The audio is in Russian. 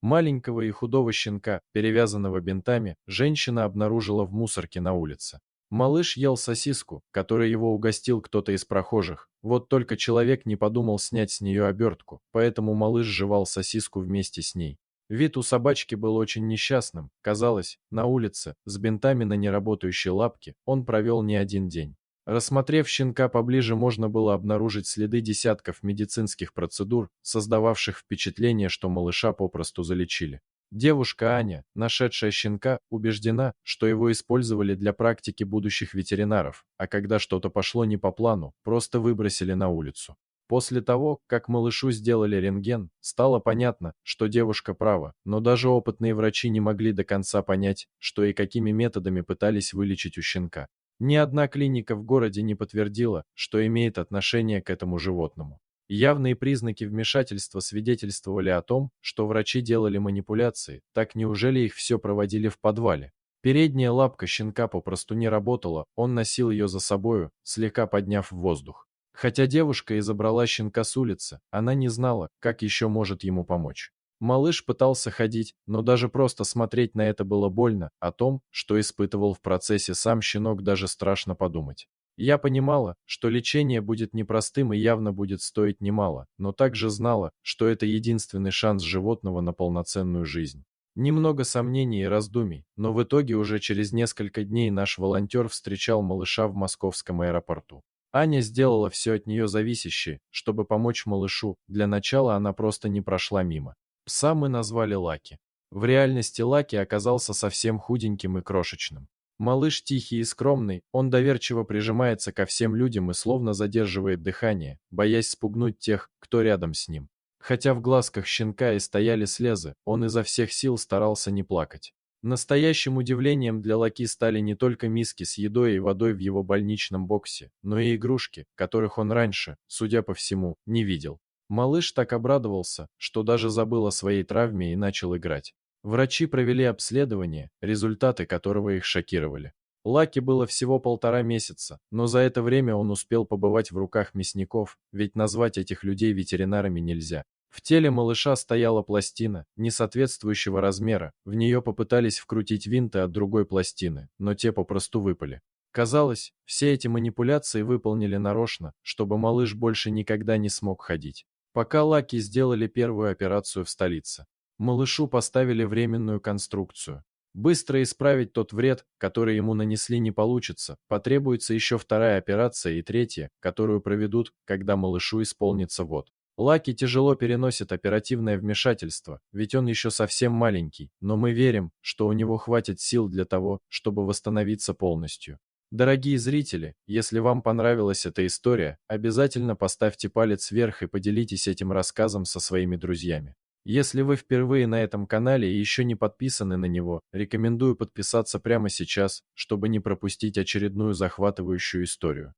Маленького и худого щенка, перевязанного бинтами, женщина обнаружила в мусорке на улице. Малыш ел сосиску, которой его угостил кто-то из прохожих. Вот только человек не подумал снять с нее обертку, поэтому малыш жевал сосиску вместе с ней. Вид у собачки был очень несчастным. Казалось, на улице, с бинтами на неработающей лапке, он провел не один день. Рассмотрев щенка поближе, можно было обнаружить следы десятков медицинских процедур, создававших впечатление, что малыша попросту залечили. Девушка Аня, нашедшая щенка, убеждена, что его использовали для практики будущих ветеринаров, а когда что-то пошло не по плану, просто выбросили на улицу. После того, как малышу сделали рентген, стало понятно, что девушка права, но даже опытные врачи не могли до конца понять, что и какими методами пытались вылечить у щенка. Ни одна клиника в городе не подтвердила, что имеет отношение к этому животному. Явные признаки вмешательства свидетельствовали о том, что врачи делали манипуляции, так неужели их все проводили в подвале? Передняя лапка щенка попросту не работала, он носил ее за собою, слегка подняв в воздух. Хотя девушка и забрала щенка с улицы, она не знала, как еще может ему помочь. Малыш пытался ходить, но даже просто смотреть на это было больно, о том, что испытывал в процессе сам щенок, даже страшно подумать. Я понимала, что лечение будет непростым и явно будет стоить немало, но также знала, что это единственный шанс животного на полноценную жизнь. Немного сомнений и раздумий, но в итоге уже через несколько дней наш волонтер встречал малыша в московском аэропорту. Аня сделала все от нее зависящее, чтобы помочь малышу. Для начала она просто не прошла мимо. Пса мы назвали Лаки. В реальности Лаки оказался совсем худеньким и крошечным. Малыш тихий и скромный, он доверчиво прижимается ко всем людям и словно задерживает дыхание, боясь спугнуть тех, кто рядом с ним. Хотя в глазках щенка и стояли слезы, он изо всех сил старался не плакать. Настоящим удивлением для Лаки стали не только миски с едой и водой в его больничном боксе, но и игрушки, которых он раньше, судя по всему, не видел. Малыш так обрадовался, что даже забыл о своей травме и начал играть. Врачи провели обследование, результаты которого их шокировали. Лаки было всего 1,5 месяца, но за это время он успел побывать в руках мясников, ведь назвать этих людей ветеринарами нельзя. В теле малыша стояла пластина, несоответствующего размера, в нее попытались вкрутить винты от другой пластины, но те попросту выпали. Казалось, все эти манипуляции выполнили нарочно, чтобы малыш больше никогда не смог ходить. Пока Лаки сделали первую операцию в столице. Малышу поставили временную конструкцию. Быстро исправить тот вред, который ему нанесли, не получится, потребуется еще вторая операция и третья, которую проведут, когда малышу исполнится год. Лаки тяжело переносит оперативное вмешательство, ведь он еще совсем маленький, но мы верим, что у него хватит сил для того, чтобы восстановиться полностью. Дорогие зрители, если вам понравилась эта история, обязательно поставьте палец вверх и поделитесь этим рассказом со своими друзьями. Если вы впервые на этом канале и еще не подписаны на него, рекомендую подписаться прямо сейчас, чтобы не пропустить очередную захватывающую историю.